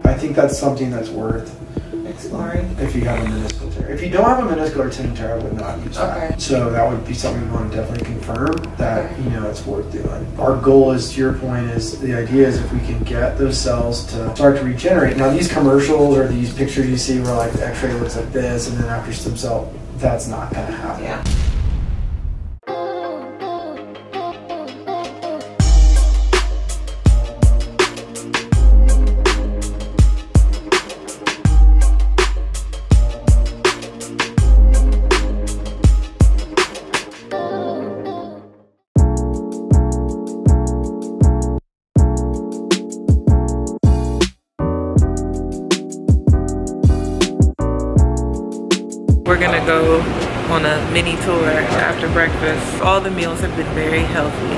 I think that's something that's worth exploring. If you have a meniscal tear. If you don't have a meniscal or tendon tear, I would not use that. So that would be something we want to definitely confirm that you know it's worth doing. Our goal is, to your point, is the idea is if we can get those cells to start to regenerate. Now these commercials or these pictures you see where like the X-ray looks like this, and then after stem cell, that's not going to happen. Yeah. We're gonna go on a mini tour after breakfast. All the meals have been very healthy.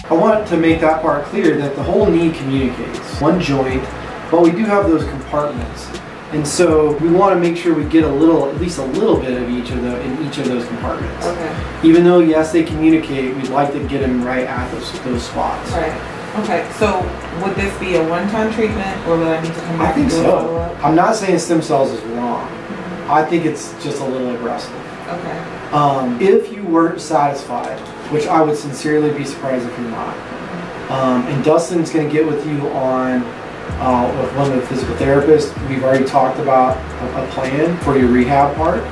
I want to make that part clear that the whole knee communicates. One joint, but we do have those compartments. And so we want to make sure we get at least a little bit of each of those compartments. Okay. Even though yes, they communicate, we'd like to get them right at those spots. Right. Okay. So would this be a one-time treatment, or would I need to come back? I think so. I'm not saying stem cells is wrong. I think it's just a little aggressive. Okay. If you weren't satisfied, which I would sincerely be surprised if you're not, and Dustin's going to get with you on. With one of the physical therapists, we've already talked about a plan for your rehab part.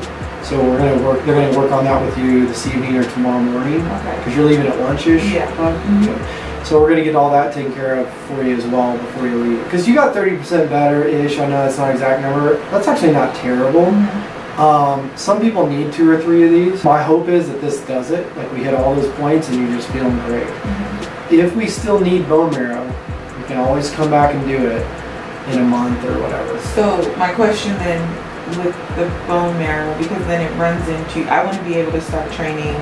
So they're going to work on that with you this evening or tomorrow morning. Okay. Because you're leaving at lunch-ish. Yeah. So we're going to get all that taken care of for you as well before you leave. Because you got 30% better-ish. I know that's not an exact number. That's actually not terrible. Some people need 2 or 3 of these. My hope is that this does it. Like we hit all those points and you're just feeling great. If we still need bone marrow, you can always come back and do it in a month or whatever. So my question then with the bone marrow, because then it runs into, I want to be able to start training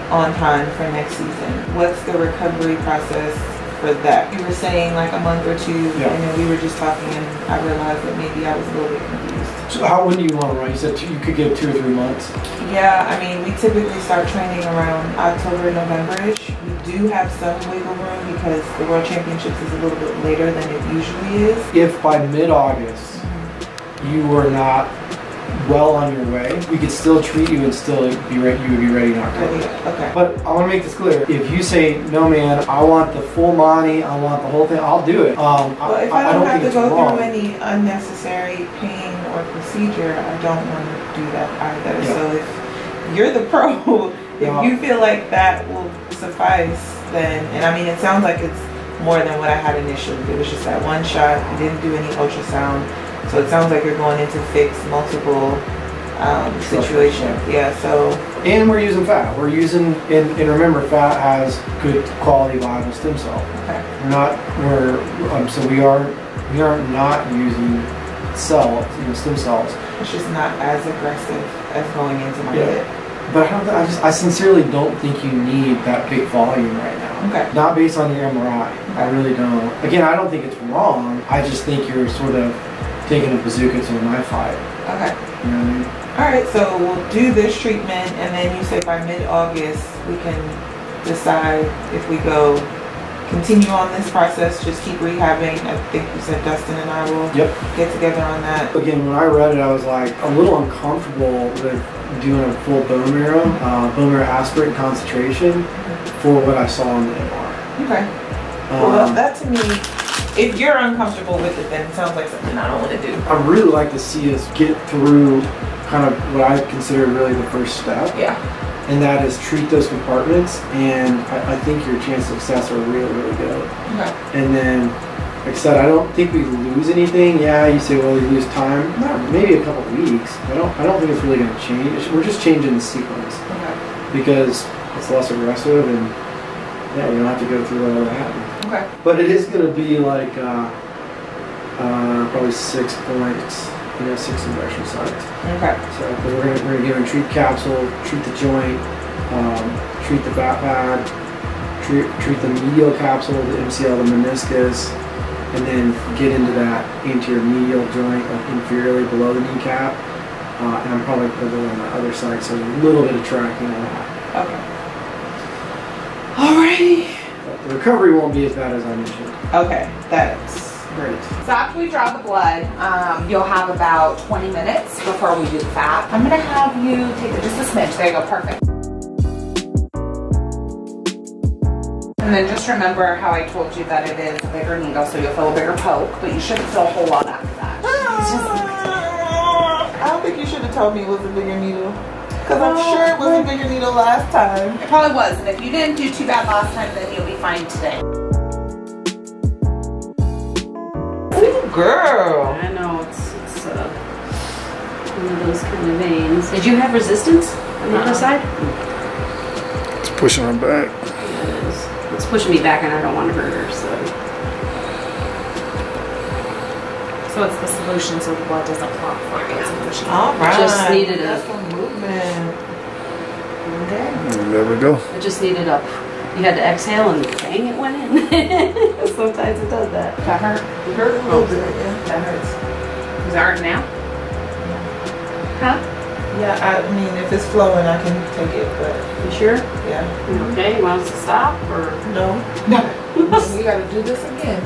on time for next season. What's the recovery process for that? You were saying like a month or 2, and then we were just talking and I realized that maybe I was a little bit confused. So when do you want to run? You said you could give 2 or 3 months? Yeah, I mean, we typically start training around October, November-ish. We do have some wiggle room because the World Championships is a little bit later than it usually is. If by mid-August you were not well on your way, we could still treat you and still be ready. You would be ready in October. Okay. But I want to make this clear. If you say, no man, I want the full Monty, I want the whole thing, I'll do it. Well, if I don't have to go through any unnecessary pain or procedure, I don't want to do that either. Yeah. So if you're the pro, if you feel like that will suffice, then, and I mean, it sounds like it's more than what I had initially. It was just that one shot. You didn't do any ultrasound. So it sounds like you're going in to fix multiple situations. Yeah, so. And we're using fat. We're using, and remember, fat has good quality viable stem cell. Okay. So we are not using stem cells. It's just not as aggressive as going into my hip. But I sincerely don't think you need that big volume right now. Okay. Not based on your MRI. Okay. I really don't. Again, I don't think it's wrong. I just think you're sort of taking a bazooka to a knife fight. Okay. You know what I mean? Alright, so we'll do this treatment, and then you say by mid-August we can decide if we go continue on this process, just keep rehabbing. I think you said Dustin and I will get together on that. Again, when I read it, I was like a little uncomfortable with doing a full bone marrow aspirate concentration for what I saw in the MR. Okay. Well, that to me, if you're uncomfortable with it, then it sounds like something I don't want to do. I'd really like to see us get through kind of what I consider really the first step. Yeah. And that is treat those compartments, and I think your chances of success are really, really good. Okay. And then, like I said, I don't think we lose anything. Yeah, you say, well, you lose time. Maybe a couple of weeks. I don't think it's really going to change. We're just changing the sequence. Okay. Because it's less aggressive, and yeah, you don't have to go through all that. Okay. But it is going to be like probably 6 points. 6 injection sites. Okay. So we're going to give a treat capsule, treat the joint, treat the fat pad, treat the medial capsule, the MCL, the meniscus, and then get into that anterior medial joint, like inferiorly below the kneecap. And I'm probably going to go on the other side, so a little bit of tracking on that. Okay. Alrighty. But the recovery won't be as bad as I mentioned. Okay, that's great. So after we draw the blood, you'll have about 20 minutes before we do the fat. I'm gonna have you take it just a smidge. There you go, perfect. And then just remember how I told you that it is a bigger needle, so you'll feel a bigger poke, but you shouldn't feel a whole lot after that. I don't think you should have told me it was a bigger needle. Because I'm sure it was a bigger needle last time. It probably was, and if you didn't do too bad last time, then you'll be fine today. Ooh, girl. I know, it's one of those kind of veins. Did you have resistance on the other side? It's pushing her back. Yeah, it is. It's pushing me back and I don't want to hurt her, so. So it's the solution so the blood doesn't clot for you. All right. Just needed That's some movement. Okay. There we go. It just needed a. You had to exhale and bang, it went in. Sometimes it does that. That hurt? It hurt a little bit, yeah. That hurts. Is it hurt now? Huh? Yeah, I mean, if it's flowing, I can take it, but You sure? yeah. Okay, you want us to stop or? No. No. We gotta do this again.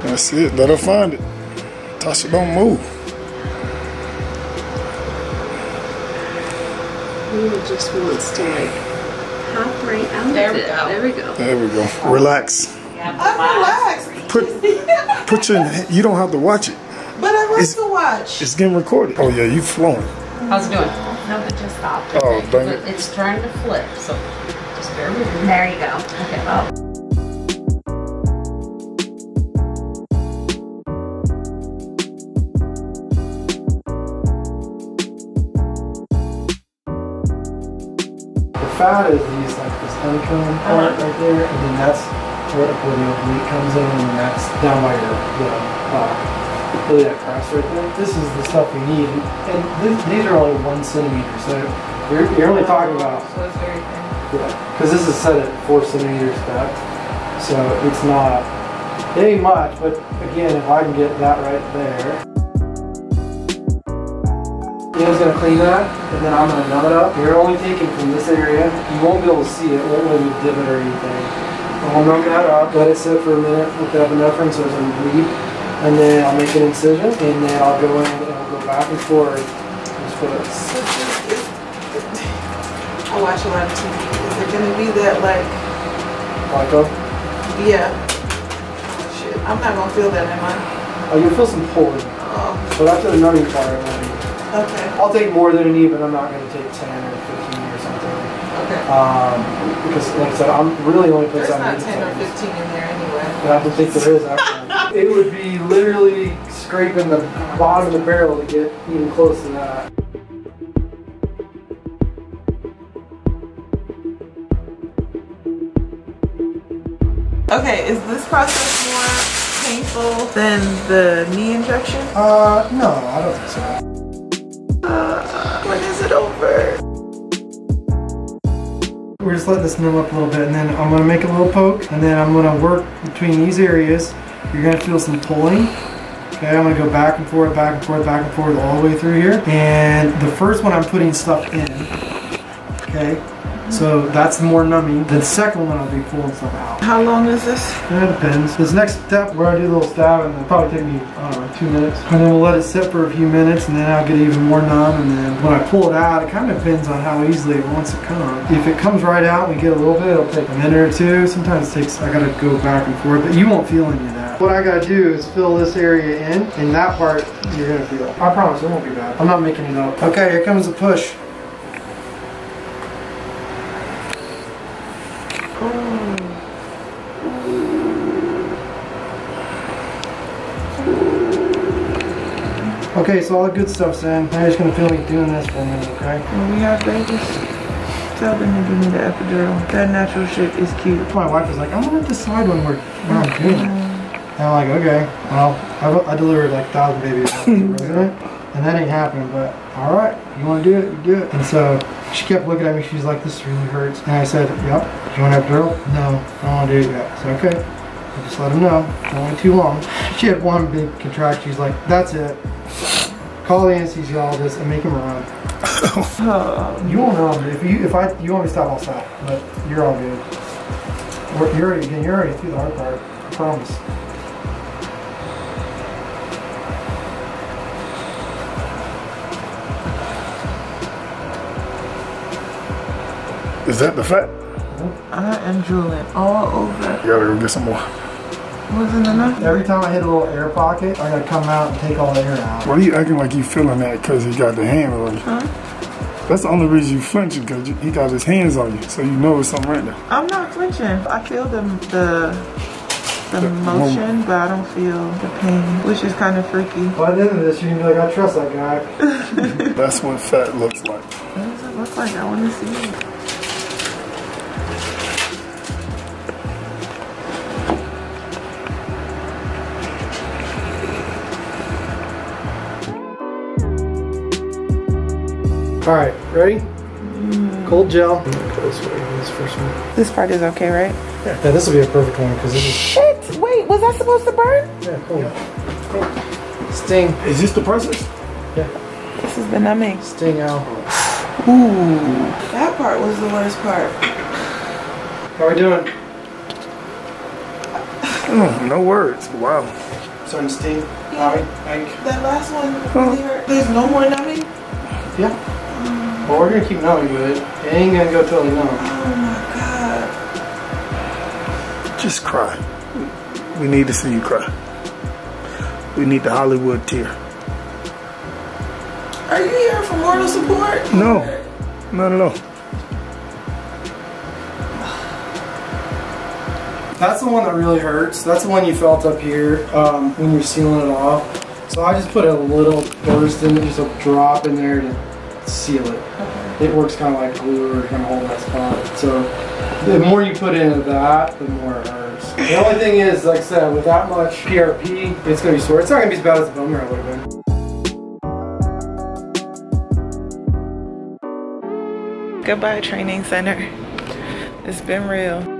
That's it. Let her find it. Tasha, don't move. He just wants to like hop right out There of we it. go. There we go. There we go. Relax. I'm relaxed. Put your. You don't have to watch it. But I like to watch. It's getting recorded. Oh yeah, you flowing. How's it doing? No, but just stop. Oh dang it. It's trying to flip, so just bear with me. There you go. Okay. Oh. The fat is these, like this honeycomb part right there, and then that's where the oblique comes in, and then that's down by your really that crest right there. This is the stuff we need, and these are only 1 centimeter, so you're only talking about, So it's very thin. yeah, because this is set at 4 centimeters depth, so it's not, it ain't much, but again, if I can get that right there. Ian's gonna clean that, and then I'm gonna numb it up. You're only taking from this area. You won't be able to see it, won't let me dip it or anything. I'll numb that up, let it sit for a minute with the epinephrine so it doesn't bleed. And then I'll make an incision, and then I'll go in and I'll go back and forth. Just put it. I watch a lot of TV. Is it gonna be that like, yeah. Shit, I'm not gonna feel that, am I? Oh, you'll feel some pulling. Oh, But after the numbing part, it won't be. okay. I'll take more than an E, but I'm not going to take 10 or 15 or something. Okay. Because, like I said, I'm really the only place There's I not need 10 or 10. 15 in there anyway. I don't think there is, actually. It would be literally scraping the bottom of the barrel to get even close to that. Okay, is this process more painful than the knee injection? No, I don't think so. When is it over? We're just letting this numb up a little bit, and then I'm going to make a little poke, and then I'm going to work between these areas. You're going to feel some pulling. Okay, I'm going to go back and forth, back and forth, back and forth all the way through here. And the first one I'm putting stuff in. Okay, so that's more numbing. The second one I'll be pulling stuff out. How long is this? It depends. This next step, we're going to do a little stab, and it'll probably take me, I don't know, 2 minutes. And then we'll let it sit for a few minutes, and then I'll get even more numb. And then when I pull it out, it kind of depends on how easily it wants to come. If it comes right out and we get a little bit, it'll take a minute or two. Sometimes it takes, I got to go back and forth, but you won't feel any of that. What I got to do is fill this area in, and that part you're going to feel. I promise it won't be bad. I'm not making it up. Okay, here comes the push. Okay, so all the good stuff's in. Now you're just gonna feel me doing this for a minute, okay? When we have babies, tell them to give me the epidural. That natural shit is cute. My wife was like, I want to decide when I'm doing it. And I'm like, okay, well, I delivered like 1,000 babies as a resident, and that ain't happening, but all right, you want to do it, you do it. And so she kept looking at me, she's like, this really hurts. And I said, yep, do you want an epidural? No, I don't want to do it yet. I said, okay. just let him know. Don't wait too long. She had one big contraction. She's like, that's it. Call the anesthesiologist and make him run. You won't run. You want me to stop, I'll stop. But you're all good. You're already through the hard part. I promise. Is that the fat? I am drooling all over. You gotta go get some more. Wasn't enough? Every time I hit a little air pocket, I gotta come out and take all the air out. Why are you acting like you feeling that because he got the hand on you? Huh? That's the only reason you flinching, because he got his hands on you, so you know it's something right there. I'm not flinching. I feel the motion, but I don't feel the pain, which is kind of freaky. By the end of this, you can be like, I trust that guy. That's what fat looks like. What does it look like? I want to see it. All right, ready? Cold gel. This first one. This part is okay, right? Yeah, this will be a perfect one because this is. Shit! Wait, was that supposed to burn? Yeah, cool. Sting. Is this the process? Yeah. This is the numbing. Sting out. Ooh. That part was the worst part. How are we doing? No words. Wow. Starting to sting. Yeah. That last one really hurt. There's no more numbing? Yeah. Well, we're gonna keep numbing, but it ain't gonna go totally numb. Oh my god. Just cry. We need to see you cry. We need the Hollywood tear. Are you here for moral support? No. Not at all. That's the one that really hurts. That's the one you felt up here when you're sealing it off. So I just put a little burst in it, just a drop in there to seal it. Okay. It works kind of like glue or kind of hold that spot. So the more you put into that, the more it hurts. The only thing is, like I said, with that much PRP, it's going to be sore. It's not going to be as bad as the bone marrow would have been. Goodbye, training center. It's been real.